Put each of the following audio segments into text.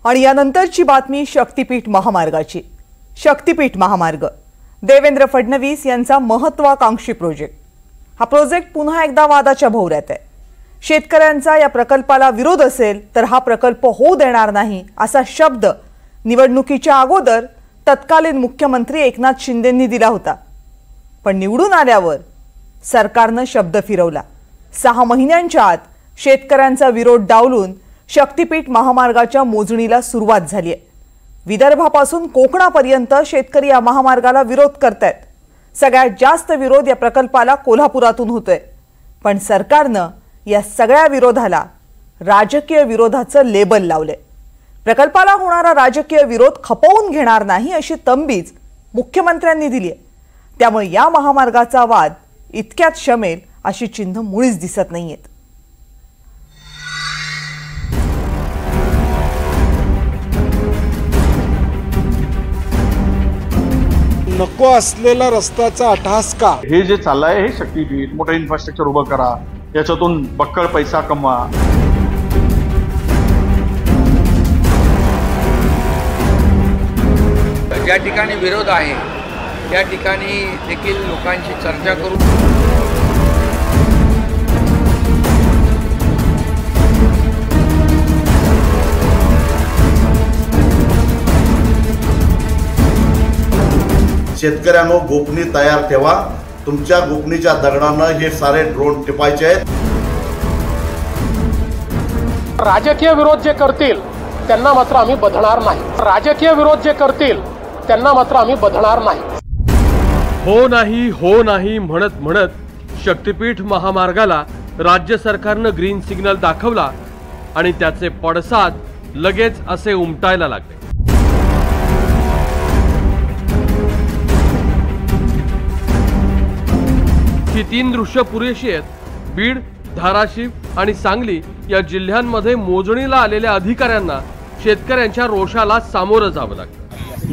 आणि यानंतरची बातमी शक्तीपीठ महामार्गाची। शक्तीपीठ महामार्ग देवेंद्र फडणवीस यांचा महत्त्वाकांक्षी प्रोजेक्ट। हा प्रोजेक्ट पुन्हा एकदा वादाच्या भोवऱ्यात आहे। शेतकऱ्यांचा या प्रकल्पाला विरोध असेल तर हा प्रकल्प होऊ देणार नाही असा शब्द निवडणुकीच्या अगोदर तत्कालीन मुख्यमंत्री एकनाथ शिंदेंनी दिला होता। पण निवडून आल्यावर सरकारने शब्द फिरवला। 6 महिन्यांच्या आत शेतकऱ्यांचा विरोध डावलून शक्तीपीठ महामार्गाच्या मोजणीला सुरुवात झाली आहे। विदर्भापासून कोकणापर्यंत शेतकरी या महामार्गाला विरोध करतात। सगळ्यात जास्त विरोध या प्रकल्पाला कोल्हापुरातून होतोय। पण सरकारने या सगळ्या विरोधाला राजकीय विरोधाचं लेबल लावले। प्रकल्पाला होणारा राजकीय विरोध खपवून घेणार नाही अशी तंबीज मुख्यमंत्र्यांनी दिली आहे। त्यामुळे या महामार्गाचा वाद इतक्यात शमेल अशी चिन्ह मुळीच दिसत नाहीयेत। नको असलेला रस्त्याचा अटहास का? हे जे चाललंय हे शक्तीपीठ मोठं इन्फ्रास्ट्रक्चर उभं करा, याच्यातून बक्कळ पैसा कमवा। ज्या ठिकाणी विरोध आहे त्या ठिकाणी देखील लोकांशी चर्चा करू। शेतकऱ्यांनो गोपनी तयार ठेवा। तुमच्या गोपनीच्या दगडानं हे सारे ड्रोन टिपायचे आहेत। राजकीय विरोध जे करतील त्यांना मात्र आम्ही बधणार नाही। राजकीय विरोध जे करतील त्यांना मात्र आम्ही बधणार नाही। हो नाही म्हणत म्हणत शक्तीपीठ महामार्गाला राज्य सरकारनं ग्रीन सिग्नल दाखवला आणि त्याचे पडसाद लगेच असे उमटायला लागले। ही 3 दृश्य पुरेशी आहेत। बीड, धाराशिव आणि सांगली या जिल्ह्यांमध्ये मोजणीला आलेल्या अधिकाऱ्यांना शेतकऱ्यांच्या रोषाला सामोरं जावं लागतं।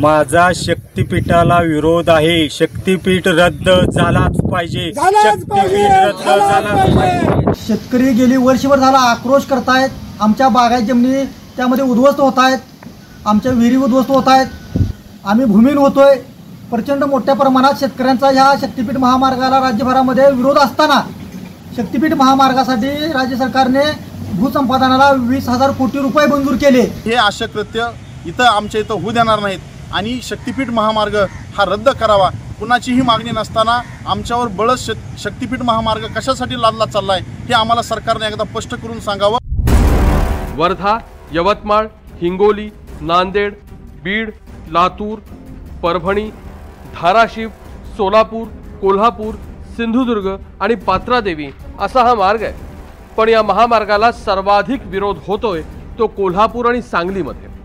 माझा शक्तीपीठाला विरोध आहे। शक्तीपीठ रद्द झालाच पाहिजे। शक्तीपीठ रद्द झालाच पाहिजे। शेतकरी गेली वर्षभर झाला आक्रोश करतायत। आमच्या बागायत जमिनी त्यामध्ये उद्ध्वस्त होत आहेत। आमच्या विहिरी उद्ध्वस्त होत आहेत। आम्ही भूमिहीन होतोय। प्रचंड मोठ्या प्रमाणात शेतकऱ्यांचा ह्या शक्तीपीठ महामार्गाला राज्यभरामध्ये विरोध असताना शक्तीपीठ महामार्गासाठी राज्य सरकारने भूसंपादनाला 20,000 कोटी रुपये मंजूर केले। हे अशकृत्य इथं आमच्या इथं होऊ देणार नाहीत आणि शक्तीपीठ महामार्ग हा रद्द करावा। कुणाचीही मागणी नसताना आमच्यावर बळच शक्तीपीठ महामार्ग कशासाठी लादला चाललाय हे आम्हाला सरकारने एकदा स्पष्ट करून सांगावं। वर्धा, यवतमाळ, हिंगोली, नांदेड, बीड, लातूर, परभणी, धाराशिव, सोलापूर, कोल्हापूर, सिंधुदुर्ग आणि पात्रादेवी असा हा मार्ग आहे। पण या महामार्गाला सर्वाधिक विरोध होतोय तो कोल्हापूर आणि सांगलीमध्ये।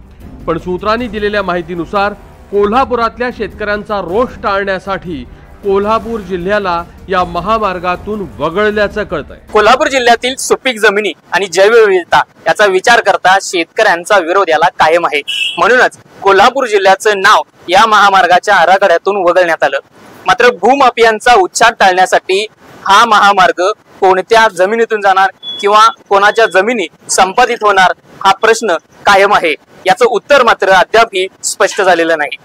पण सूत्रांनी दिलेल्या माहितीनुसार कोल्हापुरातल्या शेतकऱ्यांचा रोष टाळण्यासाठी कोल्हापूर जिल्ह्याला या महामार्गातून वगळल्याचं कळतंय। कोल्हापूर जिल्ह्यातील सुपीक जमिनी आणि जैवविविधता याचा विचार करता शेतकऱ्यांचा विरोध याला कायम आहे। म्हणूनच कोल्हापूर जिल्ह्याचं नाव या महामार्गाच्या आराखड्यातून वगळण्यात आलं। मात्र भूमाफियांचा उच्चार टाळण्यासाठी हा महामार्ग कोणत्या जमिनीतून जाणार किंवा कोणाच्या जमिनी संपादित होणार हा प्रश्न कायम आहे। याचं उत्तर मात्र अद्यापही स्पष्ट झालेलं नाही।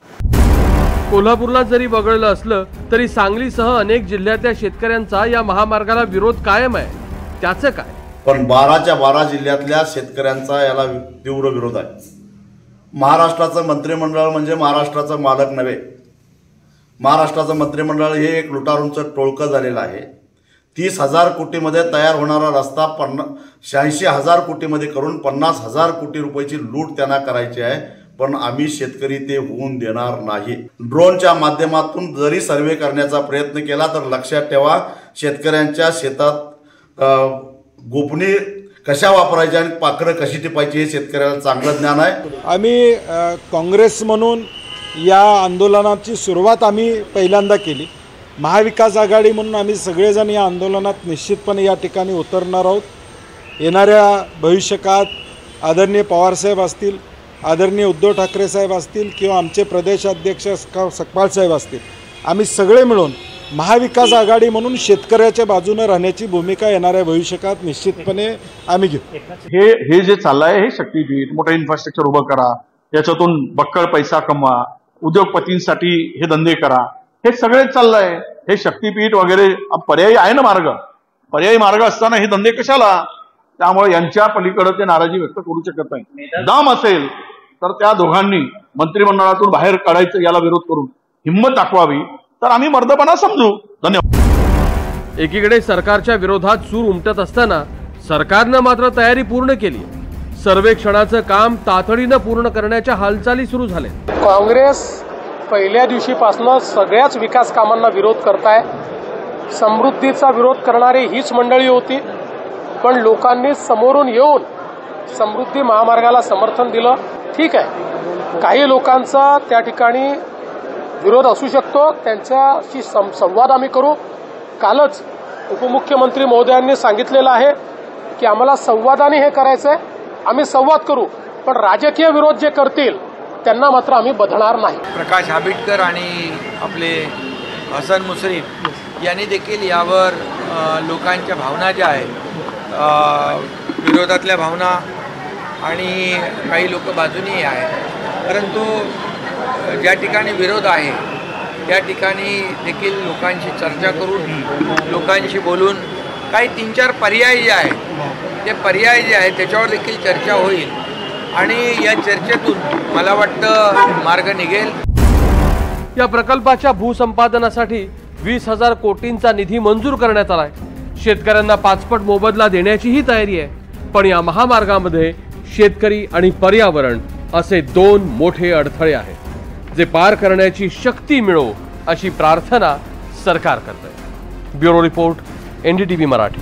कोल्हापूरला जरी वगळलं असलं तरी सांगलीसह अनेक जिल्ह्यातल्या शेतकऱ्यांचा या महामार्गाला विरोध कायम आहे। त्याचं काय? पण 12च्या 12 जिल्ह्यातल्या शेतकऱ्यांचा याला तीव्र विरोध आहे। महाराष्ट्राचं मंत्रिमंडळ म्हणजे महाराष्ट्राचा मालक नव्हे। महाराष्ट्राचं मंत्रिमंडळ हे एक लुटारूंचं टोळकं झालेलं आहे। 30,000 कोटीमध्ये तयार होणारा रस्ता 86,000 कोटीमध्ये करून 50,000 कोटी रुपयाची लूट त्यांना करायची आहे। पण आम्ही शेतकरी ते होऊन देणार नाही। ड्रोनच्या माध्यमातून जरी सर्वे करण्याचा प्रयत्न केला तर लक्षात ठेवा शेतकऱ्यांच्या शेतात गोपनी कशा वापरायच्या आणि पाकडं कशी टिपायची हे शेतकऱ्याला चांगलं ज्ञान आहे। आम्ही काँग्रेस म्हणून या आंदोलनाची सुरुवात आम्ही पहिल्यांदा केली। महाविकास आघाडी म्हणून आम्ही सगळेजण या आंदोलनात निश्चितपणे या ठिकाणी उतरणार आहोत। येणाऱ्या भविष्यकाळात आदरणीय पवारसाहेब असतील, आदरणीय उद्धव ठाकरे साहेब असतील किंवा आमचे प्रदेशाध्यक्ष सकपाल साहेब असतील, आम्ही सगळे मिळून महाविकास आघाडी म्हणून शेतकऱ्याच्या बाजूने राहण्याची भूमिका येणाऱ्या भविष्यकाळात निश्चितपणे आम्ही घेऊ. हे जे चाललंय हे शक्तीपीठ, मोठं इन्फ्रास्ट्रक्चर उभं करा, याच्यातून बक्कळ पैसा कमवा, उद्योगपतींसाठी हे धंदे करा, हे सगळे चाललंय. हे शक्तीपीठ वगैरे पर्यायी आहे ना मार्ग, पर्यायी मार्ग असताना हे धंदे कशाला? त्यामुळे यांच्या पलीकडे ते नाराजी व्यक्त करू शकत नाही. दम असेल तर त्या दोघांनी मंत्रिमंडळातून बाहेर काढायचं, याला विरोध करून हिंमत दाखवावी, तर आम्ही मर्दपणा समजू. धन्यवाद. एकीकडे सरकारच्या विरोधात सूर उमटत असताना सरकारनं मात्र तयारी पूर्ण केली. सर्वेक्षणाचं काम तातडीनं पूर्ण करण्याच्या हालचाली सुरू झाल्या. काँग्रेस पहिल्या दिवशीपासून सगळ्याच विकास कामांना विरोध करताय. समृद्धीचा विरोध करणारी हीच मंडळी होती, पण लोकांनी समोरून येऊन समृद्धी महामार्गाला समर्थन दिलं. ठीक आहे, काही लोकांचा त्या ठिकाणी विरोध असू शकतो, त्यांच्याशी संवाद आम्ही करू. कालच उपमुख्यमंत्री महोदयांनी सांगितलेलं आहे की आम्हाला संवादाने हे करायचंय, आम्ही संवाद करू, पण राजकीय विरोध जे करतील त्यांना मात्र आम्ही बधणार नाही. प्रकाश आंबेडकर आणि आपले हसन मुश्रीफ यांनी देखील यावर लोकांच्या भावना ज्या आहेत, विरोधातल्या भावना आणि काही लोक बाजूनी आहेत, परंतु ज्या ठिकाणी विरोध आहे त्या ठिकाणी देखील लोकांशी चर्चा करून, लोकांशी बोलून काही 3-4 पर्याय जे आहेत ते पर्याय जे आहेत त्याच्यावर देखील चर्चा होईल आणि या चर्चेतून मला वाटतं मार्ग निघेल. या प्रकल्पाच्या भूसंपादनासाठी 20,000 कोटींचा निधी मंजूर करण्यात आलाय. शेतकऱ्यांना 5 पट मोबदला देण्याचीही तयारी आहे. पण या महामार्गामध्ये शेतकरी आणि पर्यावरण असे 2 मोठे अडथळे आहेत, जे पार करण्याची शक्ती मिळो अशी प्रार्थना सरकार करतंय. Bureau report, NDTV Marathi.